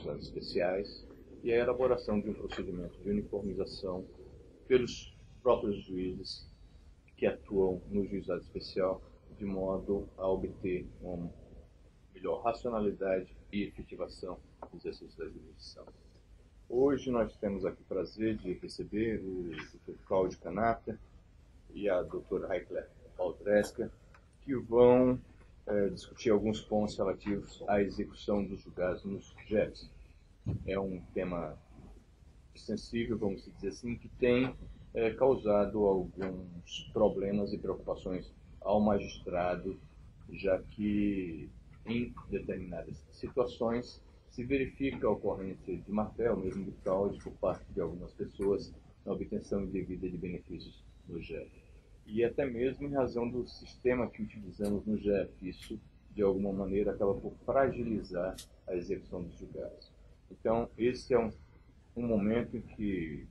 juizados especiais e a elaboração de um procedimento de uniformização pelos próprios juízes que atuam no juizado especial, de modo a obter uma melhor racionalidade e efetivação do exercício da jurisdição. Hoje nós temos aqui o prazer de receber o Dr. Cláudio Canata e a doutora Raikler Baldresca, que vão discutir alguns pontos relativos à execução dos julgados nos JEFs. É um tema sensível, vamos dizer assim, que tem causado alguns problemas e preocupações ao magistrado, já que em determinadas situações se verifica a ocorrência de má-fé, ou mesmo de fraude, por parte de algumas pessoas na obtenção indevida de benefícios no JEF. E até mesmo em razão do sistema que utilizamos no JEF, isso, de alguma maneira, acaba por fragilizar a execução dos julgados. Então, esse é um momento em que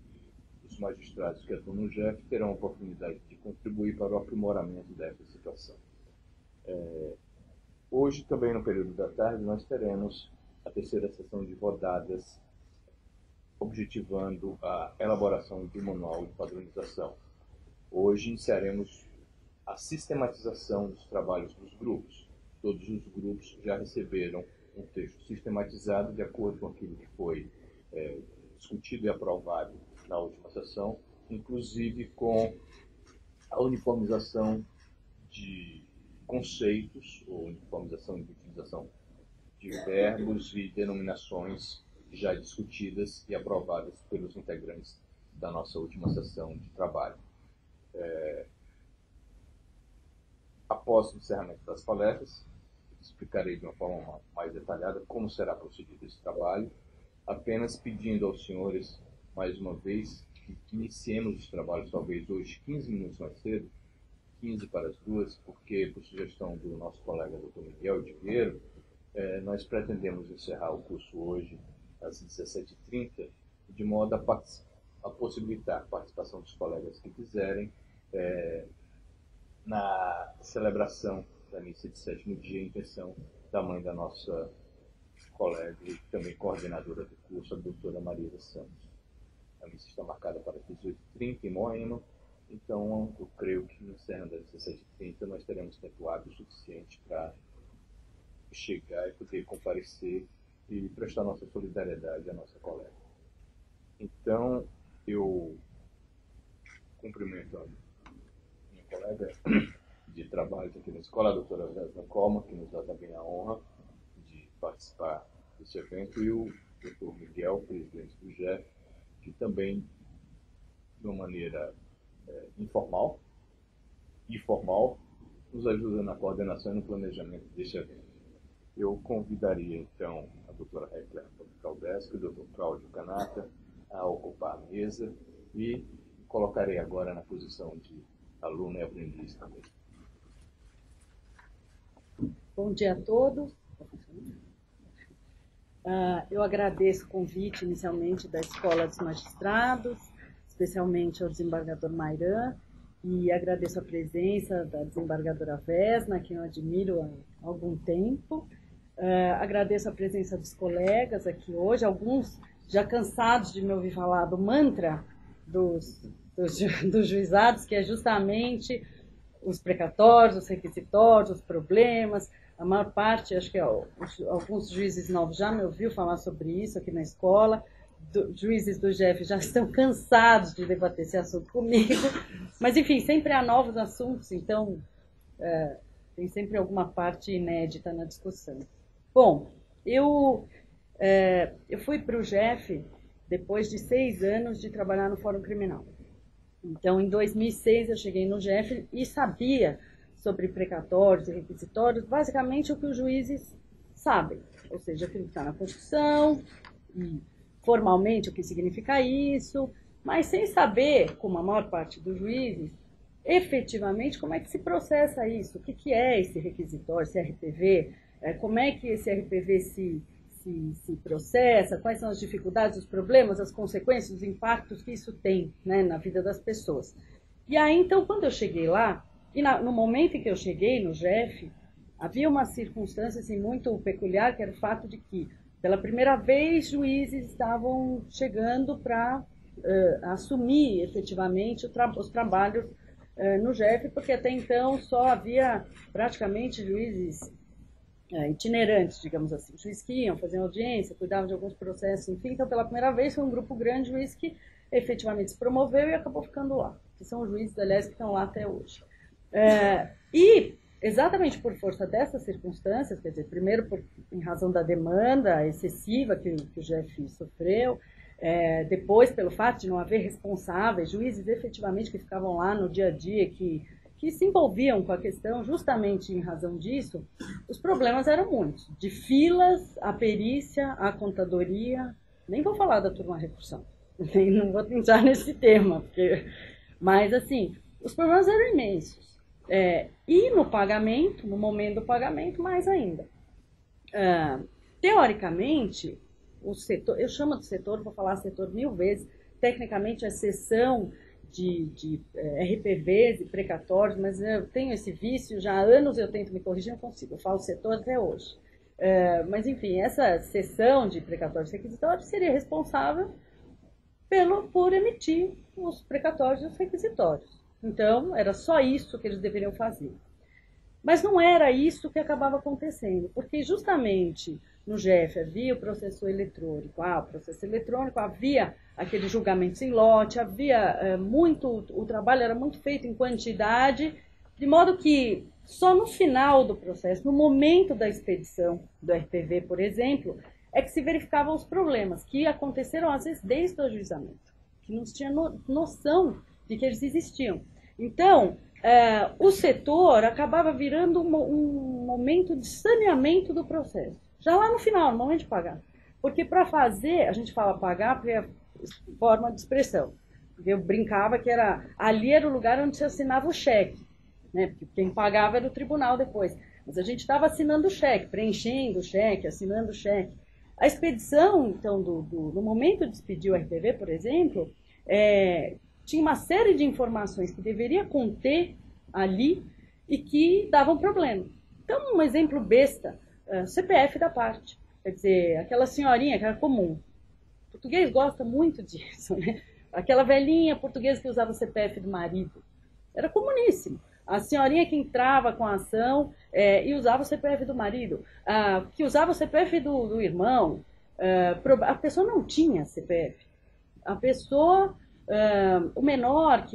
os magistrados que atuam no JEF terão a oportunidade de contribuir para o aprimoramento dessa situação. Hoje, também no período da tarde, nós teremos a terceira sessão de rodadas, objetivando a elaboração de um manual de padronização. Hoje iniciaremos a sistematização dos trabalhos dos grupos. Todos os grupos já receberam um texto sistematizado de acordo com aquilo que foi discutido e aprovado na última sessão, inclusive com a uniformização de conceitos, ou uniformização de utilização de verbos e denominações já discutidas e aprovadas pelos integrantes da nossa última sessão de trabalho. Após o encerramento das palestras, explicarei de uma forma mais detalhada como será procedido esse trabalho, apenas pedindo aos senhores, mais uma vez, que iniciemos os trabalhos talvez hoje 15 minutos mais cedo, 15 para as 2, porque, por sugestão do nosso colega Dr. Miguel de Vieira, nós pretendemos encerrar o curso hoje às 17h30, de modo a possibilitar a participação dos colegas que quiserem na celebração da missa de sétimo dia, em intenção da mãe da nossa colega e também coordenadora do curso, a doutora Marisa Santos. A missa está marcada para as 18h30 em Moema, então eu creio que encerrando às 17h30 nós teremos tempo hábil suficiente para chegar e poder comparecer e prestar nossa solidariedade à nossa colega. Então, eu cumprimento a minha colega de trabalho aqui na escola, a doutora Vesna Coma, que nos dá também a honra de participar desse evento, e o doutor Miguel, presidente do JEF, que também, de uma maneira informal e formal, nos ajuda na coordenação e no planejamento deste evento. Eu convidaria, então, a doutora Raikler Baldresca e o doutor Cláudio Canata a ocupar a mesa e colocarei agora na posição de aluno e aprendiz também. Bom dia a todos. Eu agradeço o convite inicialmente da Escola dos Magistrados, especialmente ao desembargador Mairan, e agradeço a presença da desembargadora Vesna, que eu admiro há algum tempo. Agradeço a presença dos colegas aqui hoje, alguns já cansados de me ouvir falar do mantra dos juizados, que é justamente os precatórios, os requisitórios, os problemas. A maior parte, acho que alguns juízes novos já me ouviu falar sobre isso aqui na escola. Juízes do JEF já estão cansados de debater esse assunto comigo. Mas, enfim, sempre há novos assuntos, então tem sempre alguma parte inédita na discussão. Bom, eu fui para o JEF depois de 6 anos de trabalhar no Fórum Criminal. Então, em 2006, eu cheguei no JEF e sabia sobre precatórios e requisitórios, basicamente o que os juízes sabem, ou seja, aquilo que está na Constituição, e formalmente o que significa isso, mas sem saber, como a maior parte dos juízes, efetivamente como é que se processa isso, o que é esse requisitório, esse RPV, como é que esse RPV se processa, quais são as dificuldades, os problemas, as consequências, os impactos que isso tem, né, na vida das pessoas. E aí, então, quando eu cheguei lá, e no momento em que eu cheguei no JEF, havia uma circunstância assim, muito peculiar, que era o fato de que Pela primeira vez, juízes estavam chegando para assumir efetivamente os trabalhos no JEF, porque até então só havia praticamente juízes itinerantes, digamos assim, juízes que iam fazer audiência, cuidavam de alguns processos, enfim. Então, pela primeira vez, foi um grupo grande de juízes que efetivamente se promoveu e acabou ficando lá, que são os juízes, aliás, que estão lá até hoje. E, exatamente por força dessas circunstâncias, quer dizer, primeiro em razão da demanda excessiva que o JEF sofreu, depois pelo fato de não haver responsáveis, juízes efetivamente que ficavam lá no dia a dia, que se envolviam com a questão, justamente em razão disso, os problemas eram muitos, de filas, a perícia, a contadoria, nem vou falar da turma recursão, não vou entrar nesse tema, mas assim, os problemas eram imensos. E no pagamento, no momento do pagamento, mais ainda. Teoricamente, o setor, eu chamo de setor, vou falar setor 1000 vezes, tecnicamente é seção de RPVs e precatórios, mas eu tenho esse vício, já há anos eu tento me corrigir, não consigo, eu falo setor até hoje. Mas enfim, essa seção de precatórios e requisitórios seria responsável por emitir os precatórios e os requisitórios. Então, era só isso que eles deveriam fazer. Mas não era isso que acabava acontecendo, porque justamente no JEF havia o processo eletrônico, havia aquele julgamento sem lote, havia o trabalho era muito feito em quantidade, de modo que só no final do processo, no momento da expedição do RPV, por exemplo, é que se verificavam os problemas, que aconteceram às vezes desde o ajuizamento, que não se tinha noção de que eles existiam. Então, o setor acabava virando um momento de saneamento do processo, já lá no final, no momento de pagar. Porque para fazer, a gente fala pagar porque é forma de expressão. Eu brincava que ali era o lugar onde se assinava o cheque, né? Porque quem pagava era o tribunal depois. Mas a gente estava assinando o cheque, preenchendo o cheque, assinando o cheque. A expedição, então, no momento de expedir o RPV, por exemplo, tinha uma série de informações que deveria conter ali e que davam problema. Então, um exemplo besta, CPF da parte. Quer dizer, aquela senhorinha que era comum. O português gosta muito disso, né? Aquela velhinha portuguesa que usava o CPF do marido. Era comuníssimo. A senhorinha que entrava com a ação e usava o CPF do marido, que usava o CPF do irmão. A pessoa não tinha CPF. A pessoa, o menor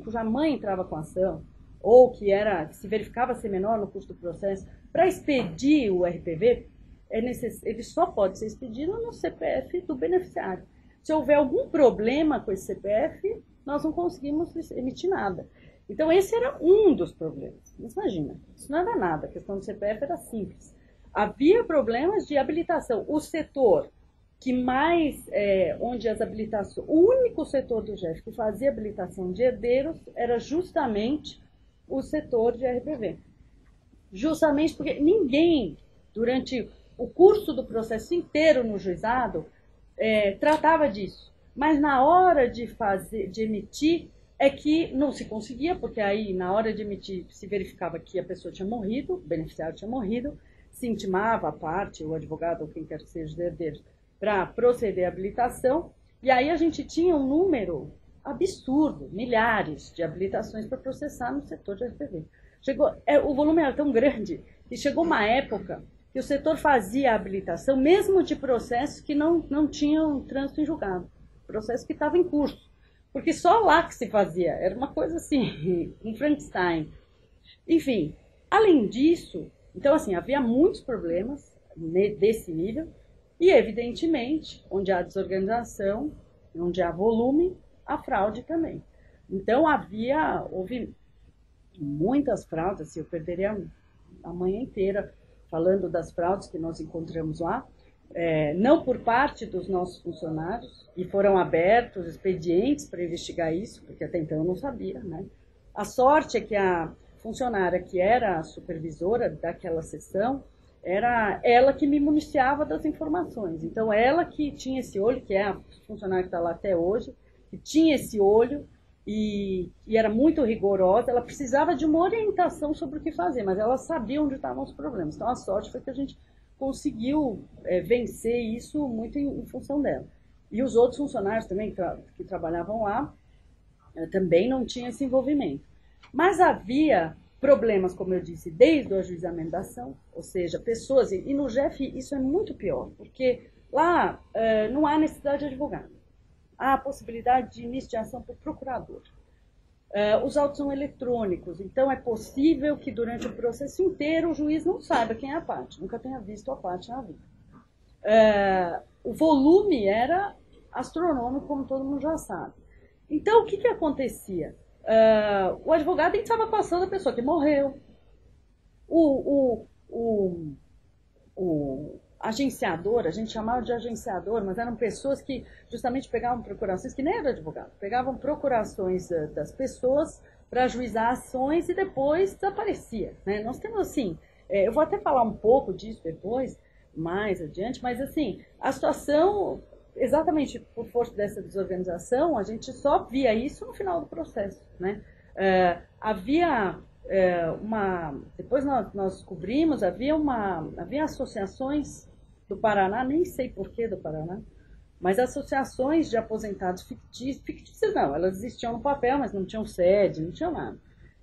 cuja mãe entrava com a ação, ou que se verificava ser menor no curso do processo, para expedir o RPV, ele só pode ser expedido no CPF do beneficiário. Se houver algum problema com esse CPF, nós não conseguimos emitir nada. Então, esse era um dos problemas. Mas imagina, isso não era nada, a questão do CPF era simples. Havia problemas de habilitação. O setor que mais, onde as habilitações, o único setor do JEF que fazia habilitação de herdeiros era justamente o setor de RPV. Justamente porque ninguém, durante o curso do processo inteiro no juizado, tratava disso. Mas na hora de emitir, é que não se conseguia, porque aí, na hora de emitir, se verificava que a pessoa tinha morrido, o beneficiário tinha morrido, se intimava a parte, o advogado ou quem quer que seja os herdeiros, para proceder à habilitação, e aí a gente tinha um número absurdo, milhares de habilitações para processar no setor de RPV. O volume era tão grande que chegou uma época que o setor fazia a habilitação, mesmo de processos que não tinham trânsito em julgado, processos que estavam em curso. Porque só lá que se fazia, era uma coisa assim, um Frankenstein. Enfim, além disso, então assim, havia muitos problemas desse nível, e evidentemente, onde há desorganização, onde há volume, há fraude também. Então houve muitas fraudes, assim, eu perderia a manhã inteira falando das fraudes que nós encontramos lá, não por parte dos nossos funcionários, e foram abertos expedientes para investigar isso, porque até então eu não sabia, né? A sorte é que a funcionária que era a supervisora daquela sessão, era ela que me municiava das informações. Então, ela que tinha esse olho, que é a funcionária que está lá até hoje, que tinha esse olho e era muito rigorosa, ela precisava de uma orientação sobre o que fazer, mas ela sabia onde estavam os problemas. Então, a sorte foi que a gente conseguiu vencer isso muito em função dela. E os outros funcionários também que trabalhavam lá também não tinham esse envolvimento. Mas havia problemas, como eu disse, desde o ajuizamento da ação, ou seja, pessoas, e no GEF isso é muito pior, porque lá não há necessidade de advogado. Há a possibilidade de início de ação por procurador. Os autos são eletrônicos, então é possível que durante o processo inteiro o juiz não saiba quem é a parte, nunca tenha visto a parte na vida. O volume era astronômico, como todo mundo já sabe. Então, o que acontecia? O advogado estava passando a pessoa que morreu. O agenciador, a gente chamava de agenciador, mas eram pessoas que justamente pegavam procurações, que nem era advogado, pegavam procurações das pessoas para ajuizar ações e depois desaparecia. Né? Nós temos assim, eu vou até falar um pouco disso depois, mais adiante, mas assim, a situação, exatamente por força dessa desorganização, a gente só via isso no final do processo. Né? Havia depois nós descobrimos, havia associações do Paraná, nem sei porquê do Paraná, mas associações de aposentados fictícias não, elas existiam no papel, mas não tinham sede, não tinham nada,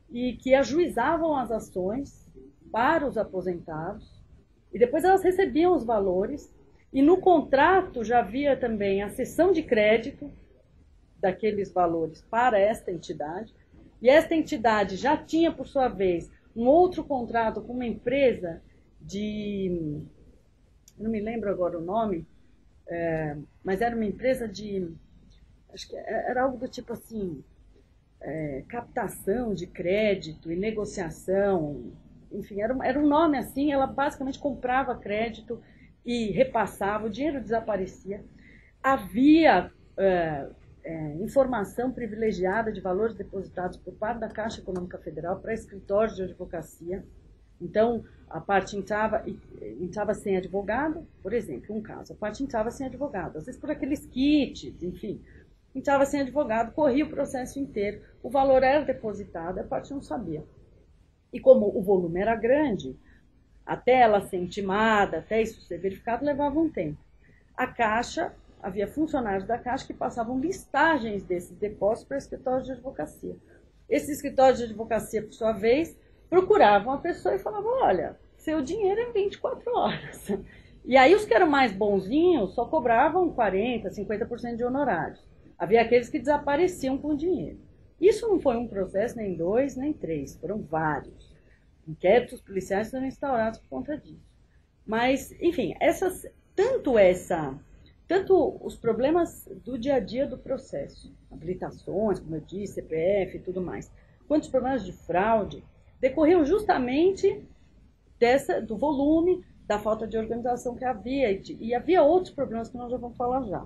e que ajuizavam as ações para os aposentados, e depois elas recebiam os valores, e no contrato já havia também a cessão de crédito daqueles valores para esta entidade, e esta entidade já tinha, por sua vez, um outro contrato com uma empresa não me lembro agora o nome, mas era uma empresa acho que era algo do tipo assim, captação de crédito e negociação, enfim, era um nome assim, ela basicamente comprava crédito e repassava, o dinheiro desaparecia. Havia informação privilegiada de valores depositados por parte da Caixa Econômica Federal para escritórios de advocacia. Então, a parte entrava sem advogado, por exemplo, um caso, a parte entrava sem advogado, às vezes por aqueles kits, enfim, entrava sem advogado, corria o processo inteiro, o valor era depositado, a parte não sabia. E como o volume era grande, até ela ser intimada, até isso ser verificado, levava um tempo. A Caixa, havia funcionários da Caixa que passavam listagens desses depósitos para escritórios de advocacia. Esses escritórios de advocacia, por sua vez, procuravam a pessoa e falavam, olha, seu dinheiro é em 24 horas. E aí os que eram mais bonzinhos só cobravam 40%, 50% de honorários. Havia aqueles que desapareciam com o dinheiro. Isso não foi um processo, nem 2, nem 3, foram vários. Inquéritos policiais foram instaurados por conta disso. Mas, enfim, tanto os problemas do dia a dia do processo, habilitações, como eu disse, CPF e tudo mais, quanto os problemas de fraude, decorriam justamente do volume, da falta de organização que havia, e havia outros problemas que nós já vamos falar já.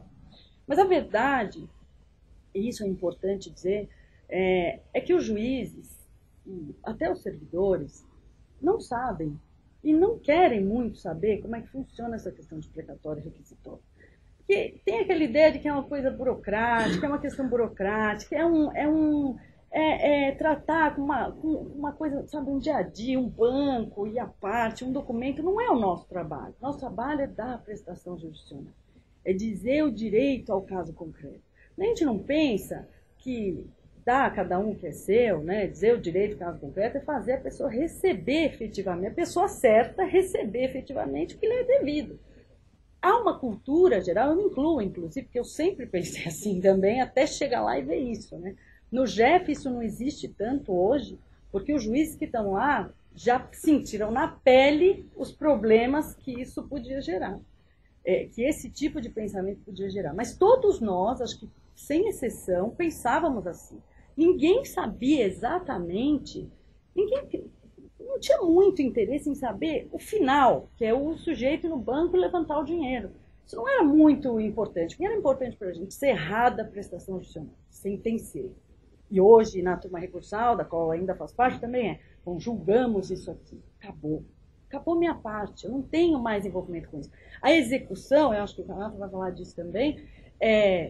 Mas a verdade, e isso é importante dizer, é que os juízes, até os servidores, não sabem e não querem muito saber como é que funciona essa questão de precatório e requisitório. Porque tem aquela ideia de que é uma coisa burocrática, é uma questão burocrática, tratar com uma coisa, sabe, um dia a dia, um banco e a parte, um documento, não é o nosso trabalho. Nosso trabalho é dar a prestação jurisdicional, é dizer o direito ao caso concreto. A gente não pensa que dar a cada um que é seu, né, dizer o direito ao caso concreto, é fazer a pessoa receber efetivamente, a pessoa certa receber efetivamente o que lhe é devido. Há uma cultura geral, eu me incluo, inclusive, porque eu sempre pensei assim também, até chegar lá e ver isso, né? No GEF isso não existe tanto hoje, porque os juízes que estão lá já sentiram na pele os problemas que isso podia gerar, que esse tipo de pensamento podia gerar. Mas todos nós, acho que sem exceção, pensávamos assim. Ninguém sabia exatamente, não tinha muito interesse em saber o final, que é o sujeito no banco levantar o dinheiro. Isso não era muito importante. O que era importante para a gente? Cerrar da prestação judicial, sentenciei. E hoje, na turma recursal, da qual ainda faz parte, também bom, julgamos isso aqui. Acabou. Acabou minha parte. Eu não tenho mais envolvimento com isso. A execução, eu acho que o Renato vai falar disso também,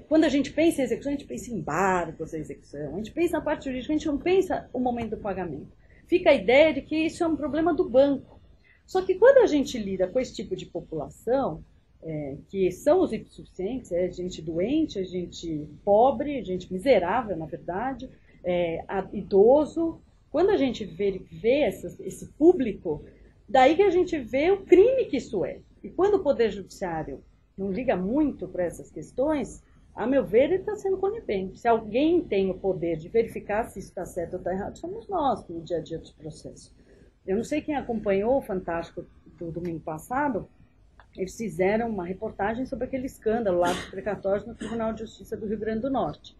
quando a gente pensa em execução, a gente pensa em embargos da execução. A gente pensa na parte jurídica, a gente não pensa o momento do pagamento. Fica a ideia de que isso é um problema do banco. Só que quando a gente lida com esse tipo de população, que são os hipossuficientes, gente doente, gente pobre, gente miserável, na verdade, idoso, quando a gente vê esse público, daí que a gente vê o crime que isso é. E quando o Poder Judiciário não liga muito para essas questões, a meu ver, ele está sendo conivente. Se alguém tem o poder de verificar se isso está certo ou está errado, somos nós no dia a dia dos processos. Eu não sei quem acompanhou o Fantástico do domingo passado, eles fizeram uma reportagem sobre aquele escândalo lá dos precatórios no Tribunal de Justiça do Rio Grande do Norte.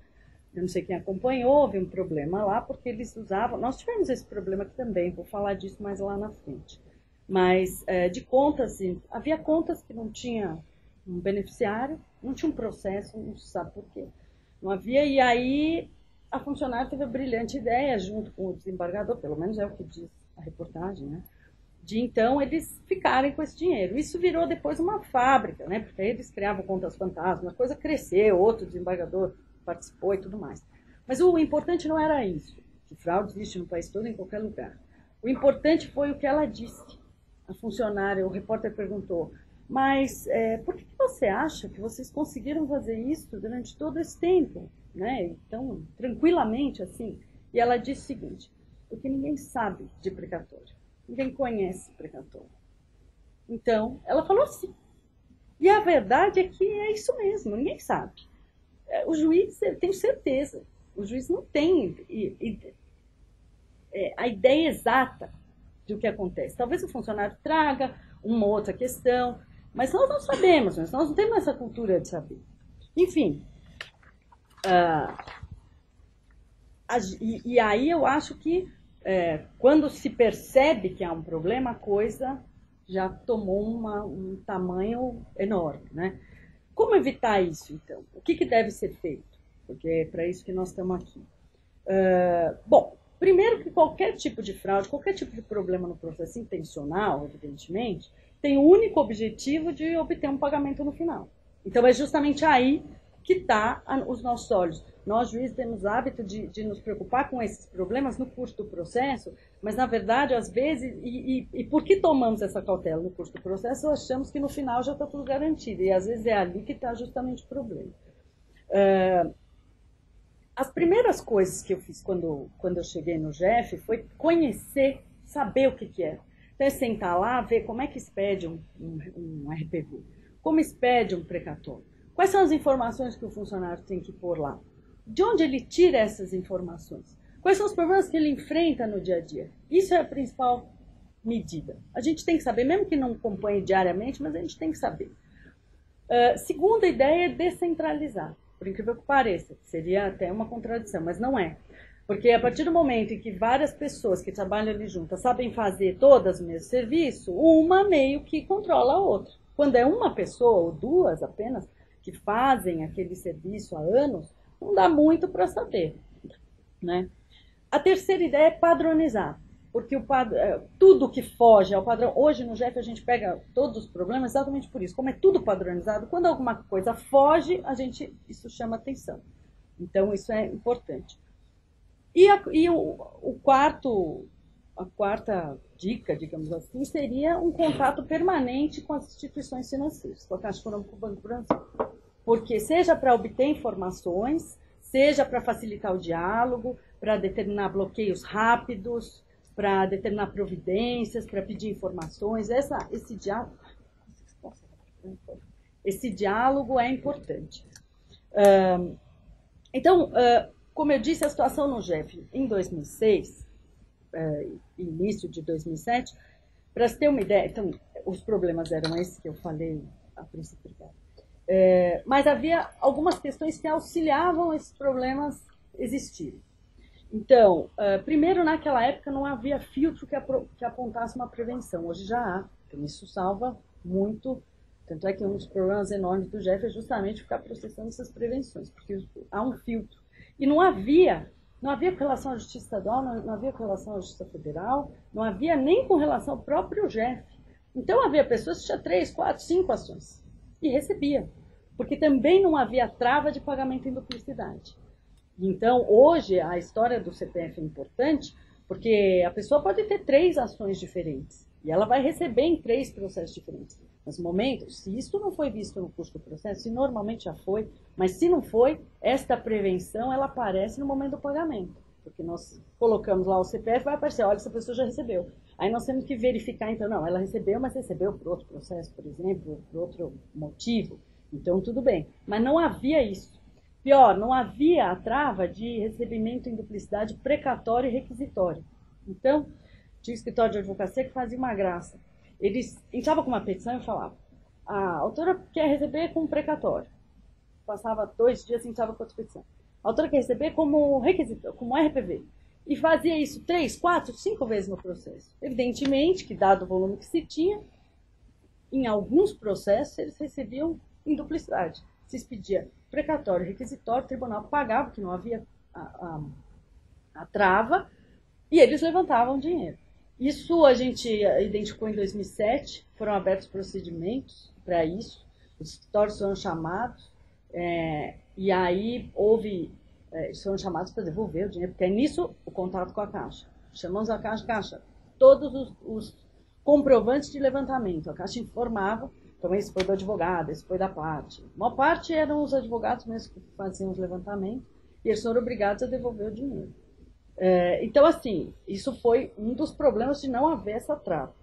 Eu não sei quem acompanhou, houve um problema lá, porque eles usavam... Nós tivemos esse problema aqui também, vou falar disso mais lá na frente. Mas, de contas, assim, havia contas que não tinha um beneficiário, não tinha um processo, não se sabe por quê. Não havia, e aí a funcionária teve a brilhante ideia, junto com o desembargador, pelo menos é o que diz a reportagem, né? De então eles ficarem com esse dinheiro. Isso virou depois uma fábrica, né? Porque aí eles criavam contas fantasmas, a coisa cresceu, outro desembargador participou e tudo mais. Mas o importante não era isso, que fraude existe no país todo, em qualquer lugar. O importante foi o que ela disse. A funcionária, o repórter perguntou, mas por que você acha que vocês conseguiram fazer isso durante todo esse tempo? Né? Então, tranquilamente assim. E ela disse o seguinte, porque ninguém sabe de precatório. Ninguém conhece precatório. Então, ela falou assim. E a verdade é que é isso mesmo, ninguém sabe. O juiz, eu tenho certeza, o juiz não tem a ideia exata do que acontece. Talvez o funcionário traga uma outra questão, mas nós não sabemos, nós não temos essa cultura de saber. Enfim, e aí eu acho que quando se percebe que há um problema, a coisa já tomou um tamanho enorme, né? Como evitar isso, então? O que deve ser feito? Porque é para isso que nós estamos aqui. Bom, primeiro que qualquer tipo de fraude, qualquer tipo de problema no processo intencional, evidentemente, tem o único objetivo de obter um pagamento no final. Então é justamente aí que está os nossos olhos. Nós, juízes, temos hábito de nos preocupar com esses problemas no curso do processo, mas, na verdade, às vezes, e por que tomamos essa cautela no curso do processo, achamos que no final já está tudo garantido, e às vezes é ali que está justamente o problema. As primeiras coisas que eu fiz quando eu cheguei no GEF foi conhecer, saber o que era. Então, é sentar lá, ver como é que expede um RPV, como expede um precatório, quais são as informações que o funcionário tem que pôr lá, de onde ele tira essas informações, quais são os problemas que ele enfrenta no dia a dia. Isso é a principal medida. A gente tem que saber, mesmo que não acompanhe diariamente, mas a gente tem que saber. Segunda ideia é descentralizar. Por incrível que pareça, seria até uma contradição, mas não é. Porque a partir do momento em que várias pessoas que trabalham ali juntas sabem fazer todas o mesmo serviço, uma meio que controla a outra. Quando é uma pessoa ou duas apenas que fazem aquele serviço há anos, não dá muito para saber, né? A terceira ideia é padronizar, porque tudo que foge ao padrão, hoje no GEF a gente pega todos os problemas exatamente por isso, como é tudo padronizado, quando alguma coisa foge, isso chama atenção. Então isso é importante. E a quarta dica, digamos assim, seria um contato permanente com as instituições financeiras, com a Caixa Econômica e o Banco do Brasil. Porque seja para obter informações, seja para facilitar o diálogo, para determinar bloqueios rápidos, para determinar providências, para pedir informações, esse diálogo é importante. Então, como eu disse, a situação no GEF em 2006, início de 2007, para se ter uma ideia, então, os problemas eram esses que eu falei a princípio. Mas havia algumas questões que auxiliavam esses problemas existirem. Então, primeiro, naquela época não havia filtro que apontasse uma prevenção. Hoje já há. Então, isso salva muito. Tanto é que um dos problemas enormes do GEF é justamente ficar processando essas prevenções, porque há um filtro. E não havia com relação à Justiça Estadual, não havia com relação à Justiça Federal, não havia nem com relação ao próprio GEF. Então, havia pessoas que tinham 3, 4, 5 ações e recebiam, porque também não havia trava de pagamento em duplicidade. Então, hoje, a história do CPF é importante, porque a pessoa pode ter 3 ações diferentes. E ela vai receber em 3 processos diferentes. Mas no momento, se isso não foi visto no curso do processo, se normalmente já foi, mas se não foi, esta prevenção ela aparece no momento do pagamento. Porque nós colocamos lá o CPF, vai aparecer, olha, essa pessoa já recebeu. Aí nós temos que verificar, então, não, ela recebeu, mas recebeu por outro processo, por exemplo, por outro motivo. Então, tudo bem. Mas não havia isso. Pior, não havia a trava de recebimento em duplicidade precatório e requisitório. Então, tinha um escritório de advocacia que fazia uma graça. Eles entravam com uma petição e falavam, a autora quer receber com precatório. Passava 2 dias e entrava com outra petição. A autora quer receber como requisito, como RPV. E fazia isso 3, 4, 5 vezes no processo. Evidentemente que, dado o volume que se tinha, em alguns processos eles recebiam em duplicidade. Se pedia precatório, requisitório, o tribunal pagava, que não havia a trava, e eles levantavam dinheiro. Isso a gente identificou em 2007, foram abertos procedimentos para isso, os escritórios foram chamados, e aí eles foram chamados para devolver o dinheiro, porque é nisso o contato com a Caixa. Chamamos a Caixa, todos os comprovantes de levantamento, a Caixa informava, então esse foi do advogado, esse foi da parte. Uma parte eram os advogados mesmo que faziam os levantamentos, e eles foram obrigados a devolver o dinheiro. Então, assim, isso foi um dos problemas de não haver essa trava.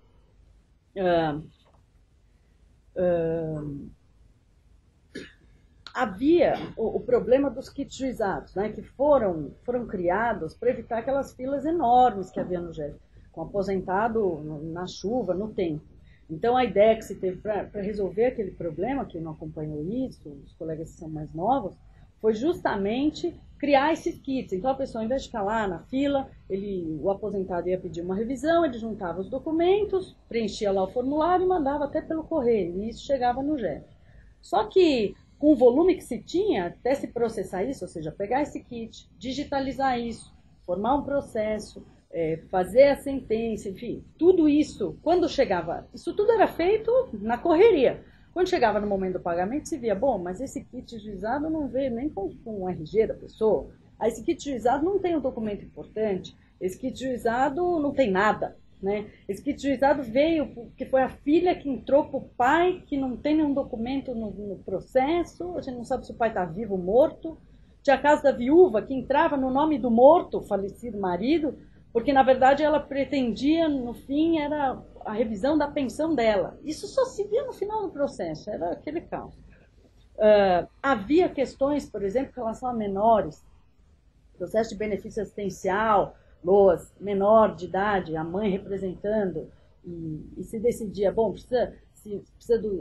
Havia o problema dos kits juizados, né, que foram criados para evitar aquelas filas enormes que havia no GEF, com aposentado na chuva, no tempo. Então, a ideia que se teve para resolver aquele problema, que não acompanhou isso, os colegas que são mais novos, foi justamente criar esses kits. Então, a pessoa, ao invés de ficar lá na fila, o aposentado ia pedir uma revisão, ele juntava os documentos, preenchia lá o formulário e mandava até pelo correio, e isso chegava no GEF. Só que, com o volume que se tinha, até se processar isso, ou seja, pegar esse kit, digitalizar isso, formar um processo, fazer a sentença, enfim, tudo isso, quando chegava, isso tudo era feito na correria. Quando chegava no momento do pagamento, se via, bom, mas esse kit juizado não veio nem com o RG da pessoa, esse kit juizado não tem um documento importante, esse kit juizado não tem nada, né? Esse kit juizado veio porque foi a filha que entrou para o pai, que não tem nenhum documento no processo, a gente não sabe se o pai está vivo ou morto. Tinha a caso da viúva que entrava no nome do morto, falecido marido, porque na verdade ela pretendia, no fim, era a revisão da pensão dela. Isso só se via no final do processo, era aquele caos. Havia questões, por exemplo, em relação a menores, processo de benefício assistencial, LOAS, menor de idade, a mãe representando, e se decidia, bom, precisa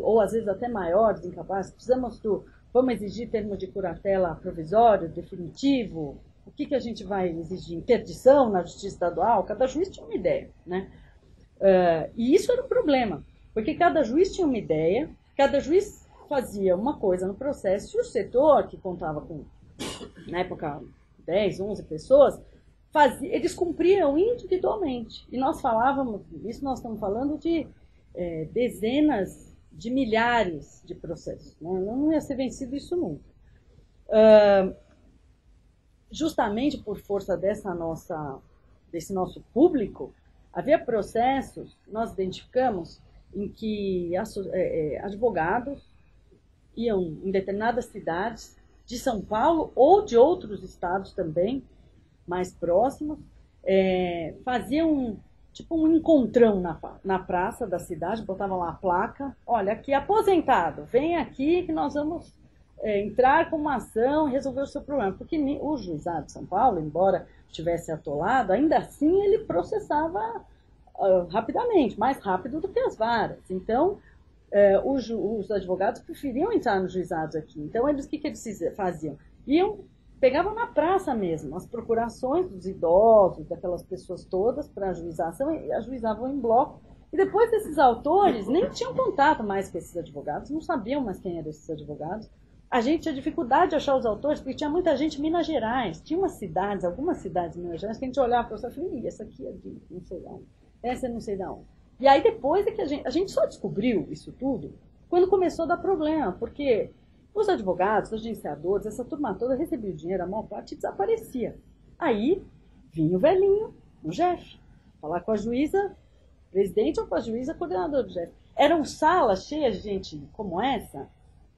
ou às vezes até maiores, incapazes, vamos exigir termo de curatela provisório, definitivo, o que a gente vai exigir? Interdição na justiça estadual? Cada juiz tinha uma ideia, né? E isso era um problema, porque cada juiz tinha uma ideia, cada juiz fazia uma coisa no processo, e o setor, que contava com, na época, 10, 11 pessoas, eles cumpriam individualmente. E nós falávamos, isso nós estamos falando de dezenas de milhares de processos, né? Não ia ser vencido isso nunca. Justamente por força desse nosso público, havia processos, nós identificamos, em que advogados iam em determinadas cidades de São Paulo ou de outros estados também, mais próximos, faziam tipo um encontrão na praça da cidade, botavam lá a placa, olha, aqui aposentado, vem aqui que nós vamos entrar com uma ação e resolver o seu problema. Porque o juizado de São Paulo, embora estivesse atolado, ainda assim ele processava rapidamente, mais rápido do que as varas. Então, os advogados preferiam entrar nos juizados aqui. Então, o que eles faziam? Pegavam na praça mesmo as procurações dos idosos, daquelas pessoas todas para ajuizar a ação, e ajuizavam em bloco. E depois desses autores nem tinham contato mais com esses advogados, não sabiam mais quem eram esses advogados. A gente tinha dificuldade de achar os autores, porque tinha muita gente em Minas Gerais. Tinha algumas cidades em Minas Gerais, que a gente olhava para o e falava, essa aqui é de não sei de onde, essa é não sei de onde. E aí depois é que a gente só descobriu isso tudo quando começou a dar problema, porque os advogados, os agenciadores, essa turma toda recebia o dinheiro, a maior parte desaparecia. Aí vinha o velhinho, o GEF, falar com a juíza, presidente ou com a juíza coordenadora do GEF. Eram salas cheias de gente como essa,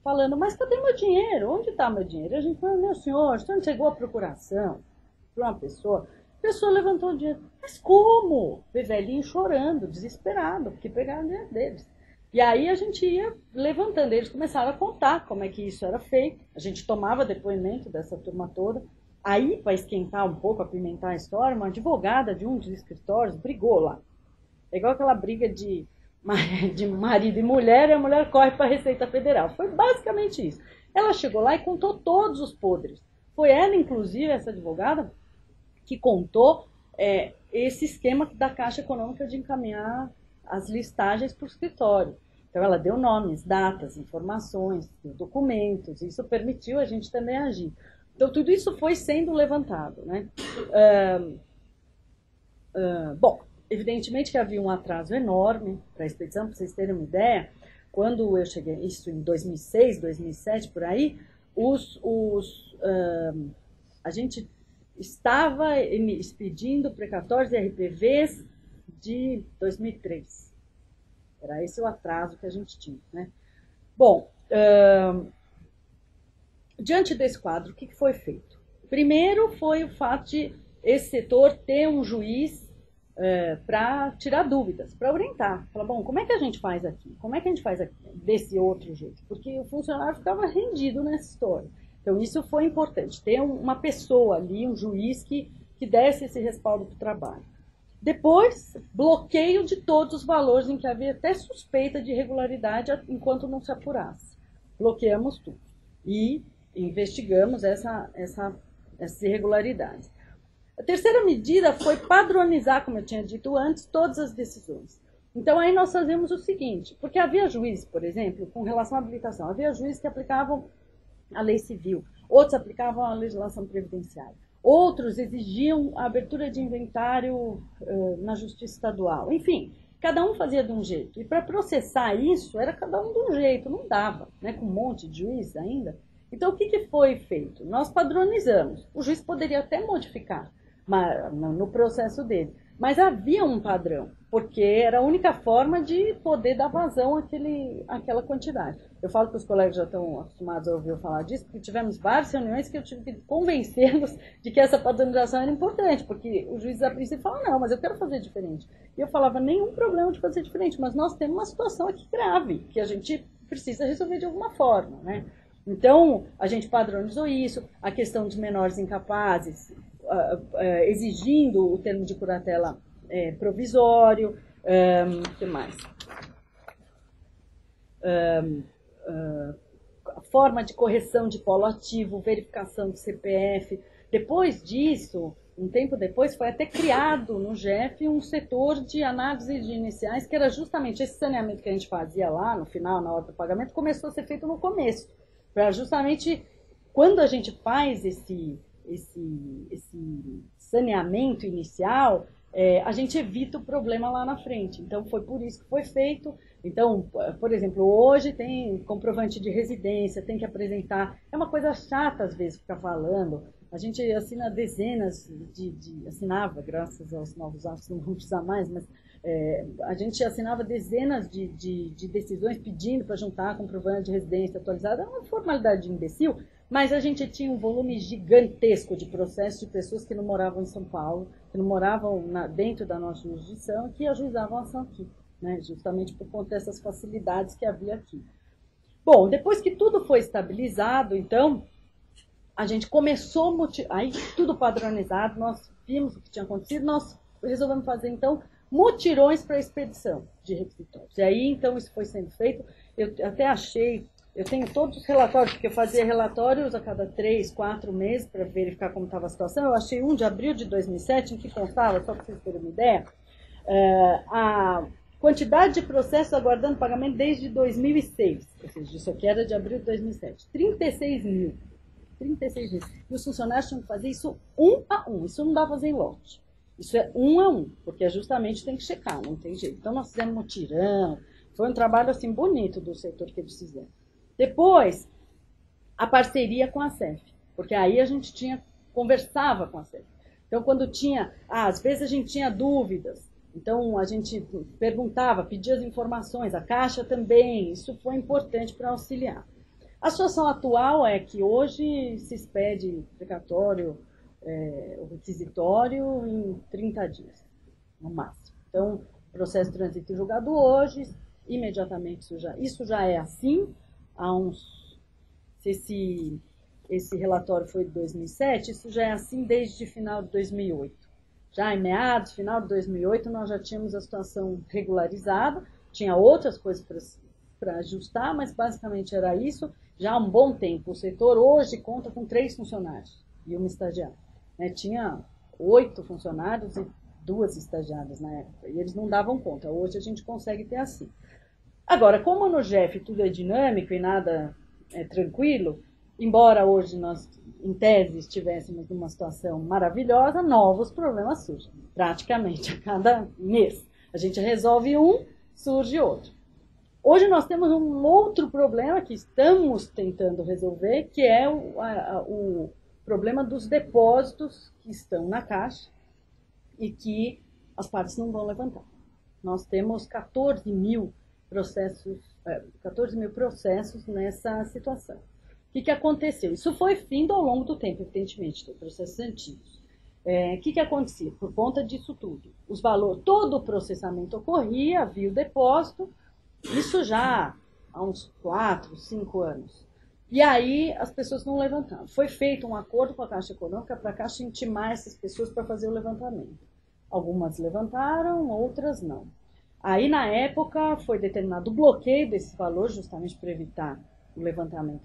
falando, mas cadê meu dinheiro? Onde está meu dinheiro? E a gente falou, meu senhor, o senhor chegou à procuração para uma pessoa, a pessoa levantou o dinheiro. Mas como? Vê velhinho chorando, desesperado, porque pegaram o dinheiro deles. E aí a gente ia levantando, eles começaram a contar como é que isso era feito, a gente tomava depoimento dessa turma toda. Aí, para esquentar um pouco, apimentar a história, uma advogada de um dos escritórios brigou lá. É igual aquela briga de marido e mulher, e a mulher corre para a Receita Federal. Foi basicamente isso. Ela chegou lá e contou todos os podres. Foi ela, inclusive, essa advogada, que contou esse esquema da Caixa Econômica de encaminhar as listagens para o escritório. Então, ela deu nomes, datas, informações, documentos. Isso permitiu a gente também agir. Então, tudo isso foi sendo levantado, né? Bom, evidentemente que havia um atraso enorme para a expedição, para vocês terem uma ideia. Quando eu cheguei, isso em 2006, 2007, por aí, a gente estava expedindo precatórios e RPVs de 2003. Era esse o atraso que a gente tinha, né? Bom, diante desse quadro, o que foi feito? Primeiro foi o fato de esse setor ter um juiz para tirar dúvidas, para orientar. Falar, bom, como é que a gente faz aqui? Como é que a gente faz aqui desse outro jeito? Porque o funcionário ficava rendido nessa história. Então, isso foi importante, ter uma pessoa ali, um juiz que desse esse respaldo para o trabalho. Depois, bloqueio de todos os valores em que havia até suspeita de irregularidade enquanto não se apurasse. Bloqueamos tudo e investigamos essas irregularidades. A terceira medida foi padronizar, como eu tinha dito antes, todas as decisões. Então, aí nós fazemos o seguinte, porque havia juízes, por exemplo, com relação à habilitação, havia juízes que aplicavam a lei civil, outros aplicavam a legislação previdenciária, outros exigiam a abertura de inventário na justiça estadual. Enfim, cada um fazia de um jeito. E para processar isso, era cada um de um jeito, não dava, né, com um monte de juízes ainda. Então, o que foi feito? Nós padronizamos. O juiz poderia até modificar no processo dele, mas havia um padrão, porque era a única forma de poder dar vazão àquela quantidade. Eu falo que os colegas já estão acostumados a ouvir eu falar disso, porque tivemos várias reuniões que eu tive que convencê-los de que essa padronização era importante, porque o juiz a princípio fala, não, mas eu quero fazer diferente. E eu falava, nenhum problema de fazer diferente, mas nós temos uma situação aqui grave, que a gente precisa resolver de alguma forma, né? Então, a gente padronizou isso, a questão dos menores incapazes, exigindo o termo de curatela provisório, o que mais? A forma de correção de polo ativo, verificação do CPF. Depois disso, um tempo depois, foi até criado no GEF um setor de análise de iniciais, que era justamente esse saneamento que a gente fazia lá, no final, na hora do pagamento, começou a ser feito no começo, para justamente, quando a gente faz esse saneamento inicial, a gente evita o problema lá na frente. Então, foi por isso que foi feito. Então, por exemplo, hoje tem comprovante de residência, tem que apresentar. É uma coisa chata, às vezes, ficar falando. A gente assina dezenas assinava, graças aos novos atos, não vamos precisar mais, mas a gente assinava dezenas de decisões pedindo para juntar comprovante de residência atualizada. É uma formalidade de imbecil, mas a gente tinha um volume gigantesco de processos de pessoas que não moravam em São Paulo, que não moravam dentro da nossa jurisdição e que ajuizavam a ação aqui, né? Justamente por conta dessas facilidades que havia aqui. Bom, depois que tudo foi estabilizado, então, a gente começou, aí tudo padronizado, nós vimos o que tinha acontecido, nós resolvemos fazer, então, mutirões para expedição de requisitórios. E aí, então, isso foi sendo feito. Eu até achei, eu tenho todos os relatórios, porque eu fazia relatórios a cada 3, 4 meses para verificar como estava a situação. Eu achei um de abril de 2007, em que constava, só para vocês terem uma ideia, a quantidade de processos aguardando pagamento desde 2006. Ou seja, isso aqui era de abril de 2007. 36 mil. 36 mil. E os funcionários tinham que fazer isso um a um. Isso não dá para fazer em lote. Isso é um a um, porque justamente tem que checar, não tem jeito. Então, nós fizemos mutirão. Foi um trabalho assim bonito do setor que eles fizeram. Depois, a parceria com a CEF, porque aí a gente conversava com a CEF. Então, quando tinha, às vezes a gente tinha dúvidas, Então, a gente perguntava, pedia as informações, a Caixa também, isso foi importante para auxiliar. A situação atual é que hoje se expede precatório, o requisitório em 30 dias, no máximo. Então, processo de trânsito julgado hoje, imediatamente isso já é assim, há uns... Se esse relatório foi de 2007, isso já é assim desde final de 2008. Já em meados, final de 2008, nós já tínhamos a situação regularizada, tinha outras coisas para ajustar, mas basicamente era isso, já há um bom tempo. O setor hoje conta com 3 funcionários e uma estagiária. Né? Tinha 8 funcionários e 2 estagiárias na época, e eles não davam conta. Hoje a gente consegue ter assim. Agora, como no GEF tudo é dinâmico e nada é tranquilo, embora hoje nós, em tese, estivéssemos numa situação maravilhosa, novos problemas surgem, praticamente a cada mês. A gente resolve um, surge outro. Hoje nós temos um outro problema que estamos tentando resolver, que é o problema dos depósitos que estão na Caixa e que as partes não vão levantar. Nós temos 14 mil processos nessa situação. O que aconteceu? Isso foi vindo ao longo do tempo, evidentemente, tem processos antigos. O que acontecia? Por conta disso tudo, os valores, todo o processamento ocorria, havia o depósito, isso já há uns 4, 5 anos. E aí as pessoas não levantavam. Foi feito um acordo com a Caixa Econômica para a Caixa intimar essas pessoas para fazer o levantamento. Algumas levantaram, outras não. Aí, na época, foi determinado o bloqueio desse valor, justamente para evitar o levantamento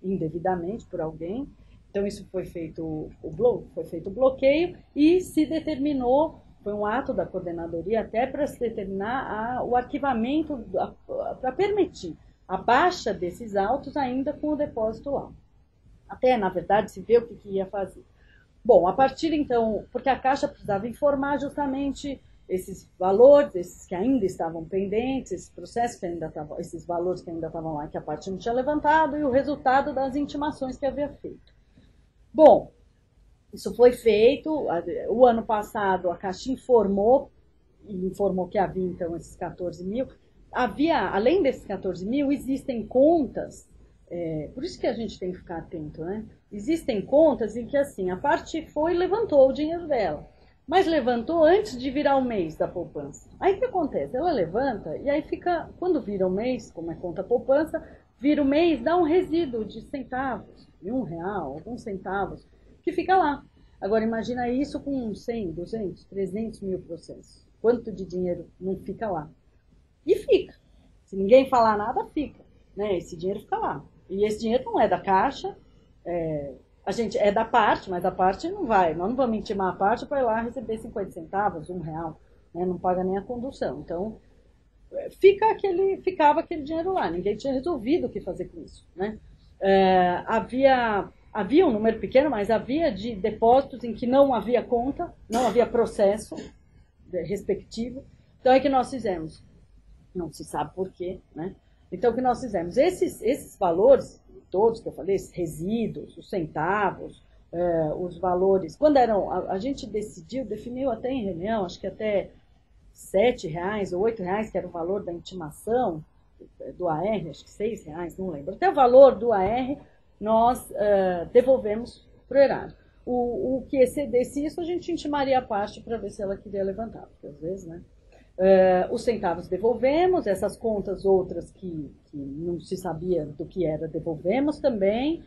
indevidamente por alguém. Então, isso foi feito o bloqueio e se determinou, foi um ato da coordenadoria até para se determinar o arquivamento, para permitir a baixa desses autos ainda com o depósito lá. Até, na verdade, se vê o que ia fazer. Bom, a partir então, porque a Caixa precisava informar justamente esses valores, esses que ainda estavam pendentes, esses processos que ainda estavam, esses valores que ainda estavam lá, que a parte não tinha levantado, e o resultado das intimações que havia feito. Bom, isso foi feito, o ano passado a Caixa informou que havia então esses 14 mil. Além desses 14 mil, existem contas, por isso que a gente tem que ficar atento, né? Existem contas em que assim, a parte foi e levantou o dinheiro dela. Mas levantou antes de virar o mês da poupança. Aí o que acontece? Ela levanta e aí fica, quando vira o mês, como é conta poupança, vira o mês, dá um resíduo de centavos, de R$1, alguns centavos, que fica lá. Agora imagina isso com 100, 200, 300 mil processos. Quanto de dinheiro não fica lá? E fica. Se ninguém falar nada, fica. Né? Esse dinheiro fica lá. E esse dinheiro não é da Caixa, a gente é da parte, mas a parte não vai. Nós não vamos intimar a parte para ir lá receber 50 centavos, R$1, né? Não paga nem a condução. Então, ficava aquele dinheiro lá. Ninguém tinha resolvido o que fazer com isso. Né? Havia um número pequeno, mas havia de depósitos em que não havia conta, não havia processo respectivo. Então, é que nós fizemos. Não se sabe por quê, né? Então, o que nós fizemos? Esses valores, todos que eu falei, esses resíduos, os centavos, os valores, quando a gente definiu até em reunião, acho que até R$7 ou R$8, que era o valor da intimação do AR, acho que R$6, não lembro. Até o valor do AR, nós devolvemos para o erário. O que excedesse isso, a gente intimaria a parte para ver se ela queria levantar, porque às vezes, né? Os centavos devolvemos, essas contas outras que não se sabia do que era, devolvemos também.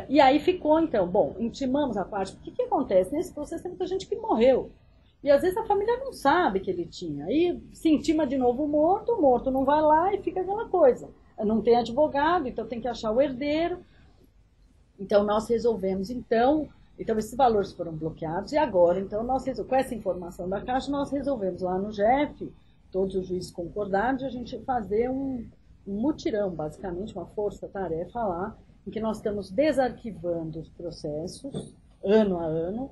E aí ficou, então, bom, intimamos a parte. Porque o que acontece? Nesse processo tem muita gente que morreu. E às vezes a família não sabe que ele tinha. Aí se intima de novo o morto não vai lá e fica aquela coisa. Não tem advogado, então tem que achar o herdeiro. Então nós resolvemos, então esses valores foram bloqueados e agora, então, com essa informação da Caixa, nós resolvemos lá no GEF, todos os juízes concordaram, de a gente fazer um mutirão, basicamente, uma força-tarefa lá, em que nós estamos desarquivando os processos, ano a ano,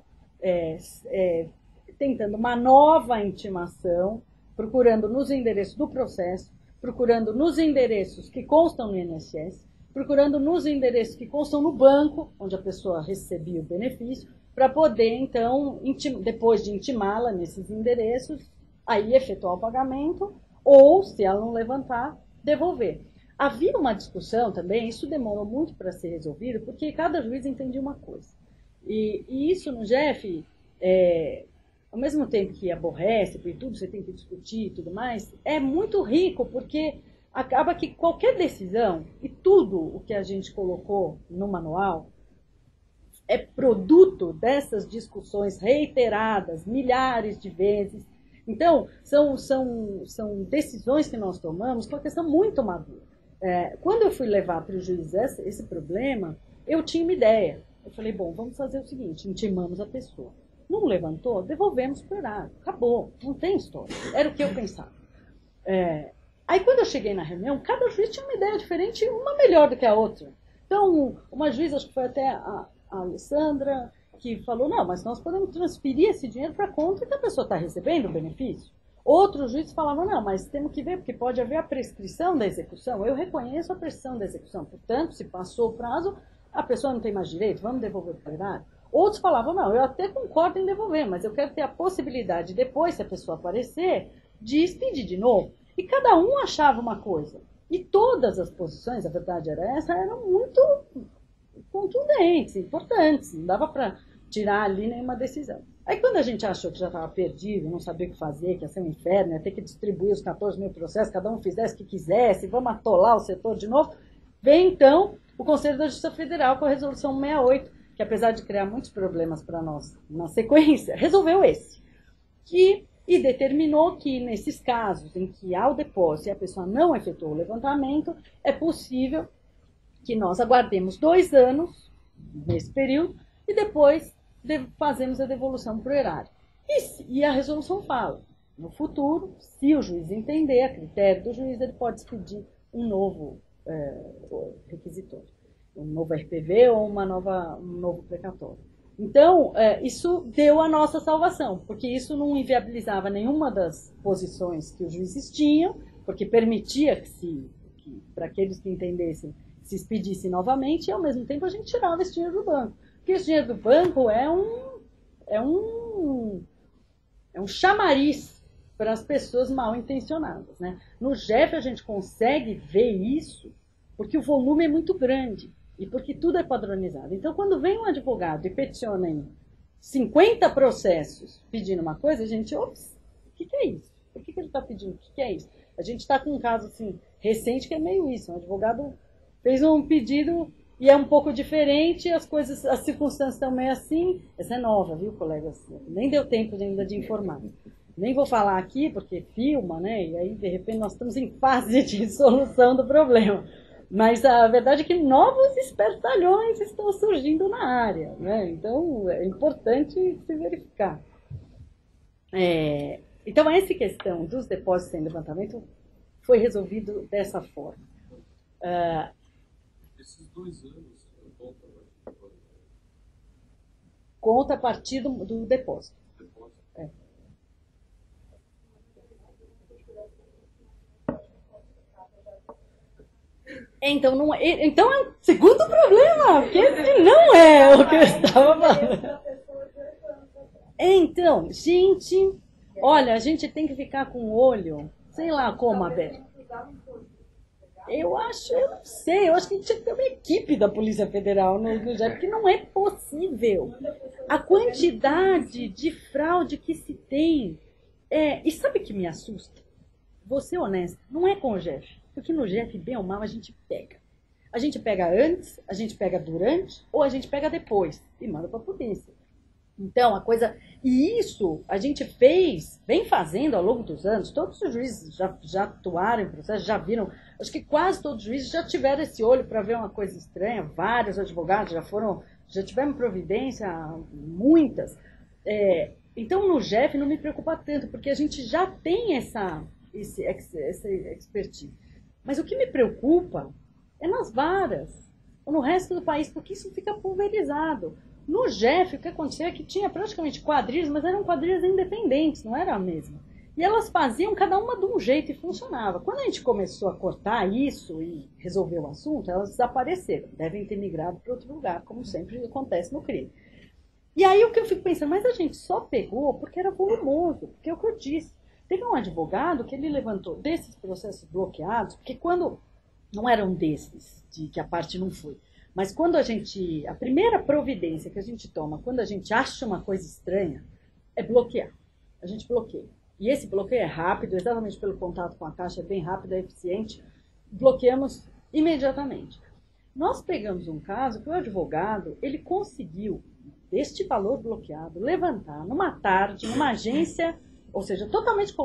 tentando uma nova intimação, procurando nos endereços do processo, procurando nos endereços que constam no INSS, procurando nos endereços que constam no banco, onde a pessoa recebia o benefício, para poder, então, depois de intimá-la nesses endereços, aí efetuar o pagamento, ou, se ela não levantar, devolver. Havia uma discussão também, isso demorou muito para ser resolvido, porque cada juiz entendia uma coisa. E isso no GEF, ao mesmo tempo que aborrece, porque tudo você tem que discutir e tudo mais, é muito rico, porque acaba que qualquer decisão, e tudo o que a gente colocou no manual, é produto dessas discussões reiteradas, milhares de vezes. Então, são decisões que nós tomamos com uma questão muito madura. Quando eu fui levar para o juiz esse problema, eu tinha uma ideia. Eu falei, bom, vamos fazer o seguinte, intimamos a pessoa. Não levantou, devolvemos para o erário. Acabou, não tem história. Era o que eu pensava. Aí, quando eu cheguei na reunião, cada juiz tinha uma ideia diferente, uma melhor do que a outra. Então, uma juíza, acho que foi até a Alessandra, que falou, não, mas nós podemos transferir esse dinheiro para a conta que a pessoa está recebendo o benefício. Outros juízes falavam, não, mas temos que ver, porque pode haver a prescrição da execução. Eu reconheço a prescrição da execução. Portanto, se passou o prazo, a pessoa não tem mais direito, vamos devolver para o erário. Outros falavam, não, eu até concordo em devolver, mas eu quero ter a possibilidade, depois, se a pessoa aparecer, de expedir de novo. E cada um achava uma coisa. E todas as posições, a verdade era essa, eram muito contundentes, importantes. Não dava para tirar ali nenhuma decisão. Aí quando a gente achou que já estava perdido, não sabia o que fazer, que ia ser um inferno, ia ter que distribuir os 14 mil processos, cada um fizesse o que quisesse, vamos atolar o setor de novo, vem então o Conselho da Justiça Federal com a resolução 68, que apesar de criar muitos problemas para nós na sequência, resolveu esse. E determinou que nesses casos em que há o depósito e a pessoa não efetuou o levantamento, é possível que nós aguardemos 2 anos nesse período e depois fazemos a devolução para o erário. E a resolução fala, no futuro, se o juiz entender, a critério do juiz, ele pode expedir um novo requisitório, um novo RPV ou um novo precatório. Então, isso deu a nossa salvação, porque isso não inviabilizava nenhuma das posições que os juízes tinham, porque permitia que para aqueles que entendessem, se expedisse novamente, e ao mesmo tempo a gente tirava esse dinheiro do banco. Porque esse dinheiro do banco é um chamariz para as pessoas mal intencionadas, né? No GEF a gente consegue ver isso porque o volume é muito grande e porque tudo é padronizado. Então, quando vem um advogado e peticiona em 50 processos pedindo uma coisa, a gente, ops, o que é isso? Por que ele está pedindo? O que é isso? A gente está com um caso assim, recente que é meio isso. Um advogado fez um pedido e é um pouco diferente, as circunstâncias estão meio assim. Essa é nova, viu, colegas? Nem deu tempo ainda de informar. Nem vou falar aqui, porque filma, né? E aí, de repente, nós estamos em fase de solução do problema. Mas a verdade é que novos espertalhões estão surgindo na área, né? Então, é importante se verificar. Então, essa questão dos depósitos sem levantamento foi resolvido dessa forma. Esses 2 anos conta a partir do depósito. Então é o segundo problema, porque esse não é o que eu estava falando. Então, gente, olha, a gente tem que ficar com o olho, sei lá como aberto. Eu não sei, eu acho que a gente tinha que ter uma equipe da Polícia Federal no GEF, porque não é possível. A quantidade de fraude que se tem. E sabe o que me assusta? Vou ser honesta, não é com o GEF. Porque no GEF, bem ou mal, a gente pega. A gente pega antes, a gente pega durante, ou a gente pega depois e manda para a polícia. Então, a coisa... E isso a gente vem fazendo ao longo dos anos. Todos os juízes já atuaram em processo, já viram... Acho que quase todos os juízes já tiveram esse olho para ver uma coisa estranha. Vários advogados já tiveram providência, muitas. Então, no GEF não me preocupa tanto, porque a gente já tem essa expertise. Mas o que me preocupa é nas varas, ou no resto do país, porque isso fica pulverizado. No GEF, o que acontecia é que tinha praticamente quadrilhas, mas eram quadrilhas independentes, não era a mesma. E elas faziam cada uma de um jeito e funcionava. Quando a gente começou a cortar isso e resolver o assunto, elas desapareceram. Devem ter migrado para outro lugar, como sempre acontece no crime. E aí o que eu fico pensando, mas a gente só pegou porque era volumoso, porque é o que eu disse. Teve um advogado que ele levantou desses processos bloqueados, porque quando, não eram desses, de que a parte não foi, mas quando a primeira providência que a gente toma, quando a gente acha uma coisa estranha, é bloquear. A gente bloqueia. E esse bloqueio é rápido, exatamente pelo contato com a Caixa, é bem rápido, é eficiente. Bloqueamos imediatamente. Nós pegamos um caso que o advogado, ele conseguiu, deste valor bloqueado, levantar numa tarde, numa agência, ou seja, totalmente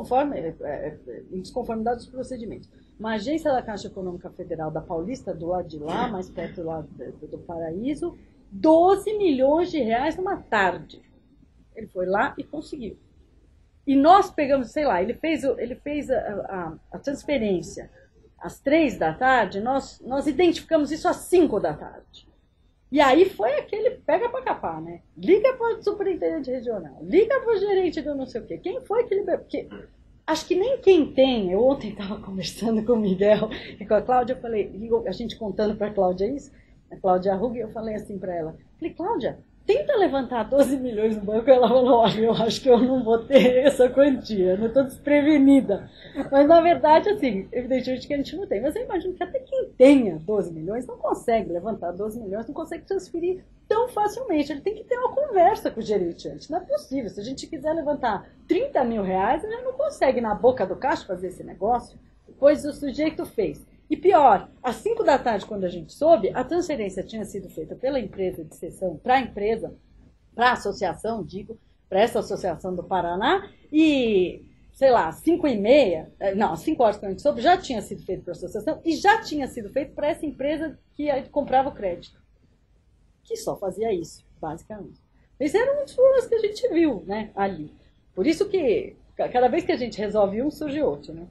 em desconformidade dos procedimentos. Uma agência da Caixa Econômica Federal da Paulista, do lado de lá, mais perto lá do Paraíso, 12 milhões de reais numa tarde. Ele foi lá e conseguiu. E nós pegamos, sei lá, ele fez a transferência às 3 da tarde, nós identificamos isso às 5 da tarde. E aí foi aquele pega para capar, né? Liga para o superintendente regional, liga para o gerente do não sei o quê. Quem foi que liberou? Porque acho que nem quem tem. Eu ontem estava conversando com o Miguel e com a Cláudia, eu falei, a gente contando para a Cláudia isso, a Cláudia Arruga, eu falei assim para ela, falei, Cláudia, tenta levantar 12 milhões no banco. Ela falou, olha, eu acho que eu não vou ter essa quantia, eu não estou desprevenida. Mas, na verdade, assim, evidentemente que a gente não tem. Mas eu imagino que até quem tenha 12 milhões não consegue levantar 12 milhões, não consegue transferir tão facilmente. Ele tem que ter uma conversa com o gerente antes. Não é possível. Se a gente quiser levantar 30 mil reais, ele não consegue na boca do caixa fazer esse negócio, pois o sujeito fez. E pior, às 5 da tarde, quando a gente soube, a transferência tinha sido feita pela empresa de cessão para a empresa, para a associação, para essa associação do Paraná, e, sei lá, 5h30, não, às 5 horas que a gente soube, já tinha sido feito para a associação e já tinha sido feito para essa empresa que comprava o crédito, que só fazia isso, basicamente. Esse era um dos problemas que a gente viu, né, ali. Por isso que, cada vez que a gente resolve um, surge outro, né?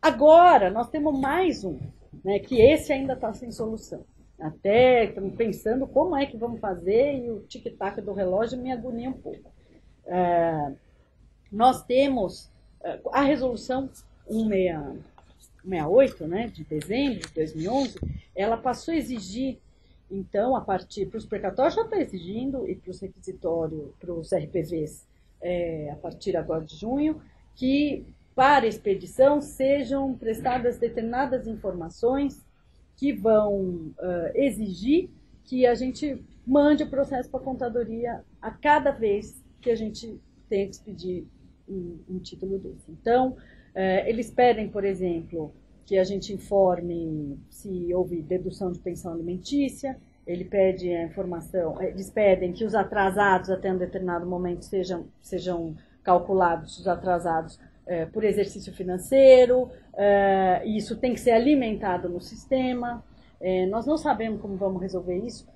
Agora, nós temos mais um, né, que esse ainda está sem solução. Até estamos pensando como é que vamos fazer e o tic-tac do relógio me agonia um pouco. Nós temos a resolução 168, né, de dezembro de 2011, ela passou a exigir, então, a partir, para os precatórios já está exigindo, e para os requisitórios, para os RPVs, a partir agora de junho, que para expedição sejam prestadas determinadas informações que vão exigir que a gente mande o processo para a contadoria a cada vez que a gente tem que expedir um título desse. Então, eles pedem, por exemplo, que a gente informe se houve dedução de pensão alimentícia, eles pedem que os atrasados até um determinado momento sejam calculados, os atrasados por exercício financeiro, isso tem que ser alimentado no sistema. Nós não sabemos como vamos resolver isso.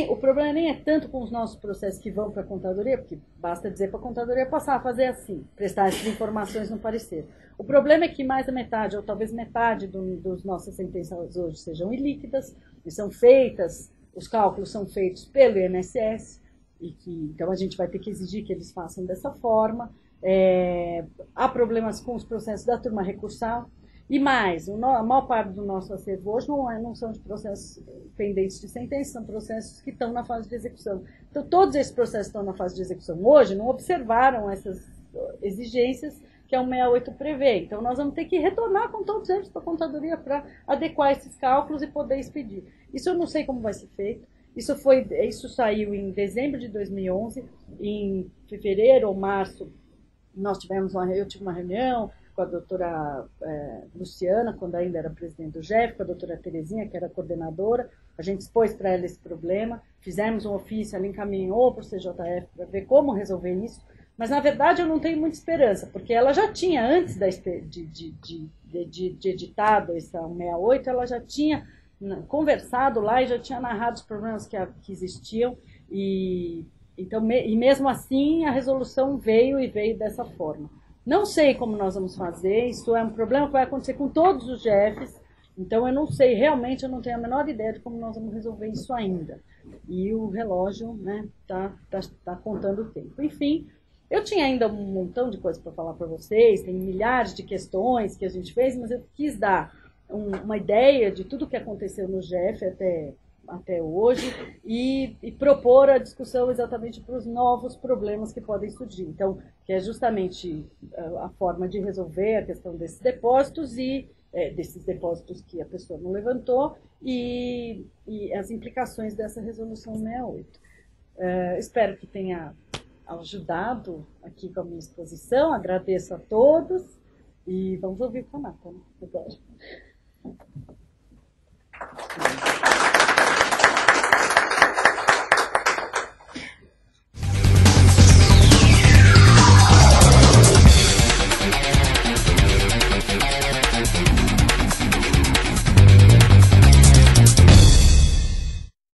O problema nem é tanto com os nossos processos que vão para a contadoria, porque basta dizer para a contadoria passar a fazer assim, prestar essas informações no parecer. O problema é que mais da metade, ou talvez metade dos nossas sentenças hoje sejam ilíquidas, e são feitas, os cálculos são feitos pelo INSS, então a gente vai ter que exigir que eles façam dessa forma. Há problemas com os processos da turma recursal. E mais, a maior parte do nosso acervo hoje não são de processos pendentes de sentença, são processos que estão na fase de execução. Então, todos esses processos estão na fase de execução hoje, não observaram essas exigências que a 168 prevê. Então, nós vamos ter que retornar com todos eles para a contadoria para adequar esses cálculos e poder expedir. Isso eu não sei como vai ser feito. Isso saiu em dezembro de 2011, em fevereiro ou março, eu tive uma reunião com a doutora Luciana, quando ainda era presidente do GEF, com a doutora Terezinha, que era coordenadora. A gente expôs para ela esse problema, fizemos um ofício, ela encaminhou para o CJF para ver como resolver isso. Mas, na verdade, eu não tenho muita esperança, porque ela já tinha, antes de editado essa 168, ela já tinha conversado lá e já tinha narrado os problemas que existiam. E mesmo assim, a resolução veio dessa forma. Não sei como nós vamos fazer, isso é um problema que vai acontecer com todos os GFs, então eu não sei, realmente eu não tenho a menor ideia de como nós vamos resolver isso ainda. E o relógio, né, tá contando o tempo. Enfim, eu tinha ainda um montão de coisas para falar para vocês, tem milhares de questões que a gente fez, mas eu quis dar uma ideia de tudo que aconteceu no GF até até hoje e propor a discussão exatamente para os novos problemas que podem surgir. Então, que é justamente a forma de resolver a questão desses depósitos desses depósitos que a pessoa não levantou e as implicações dessa resolução 68. Espero que tenha ajudado aqui com a minha exposição, agradeço a todos e vamos ouvir o Kanata, né? Agora.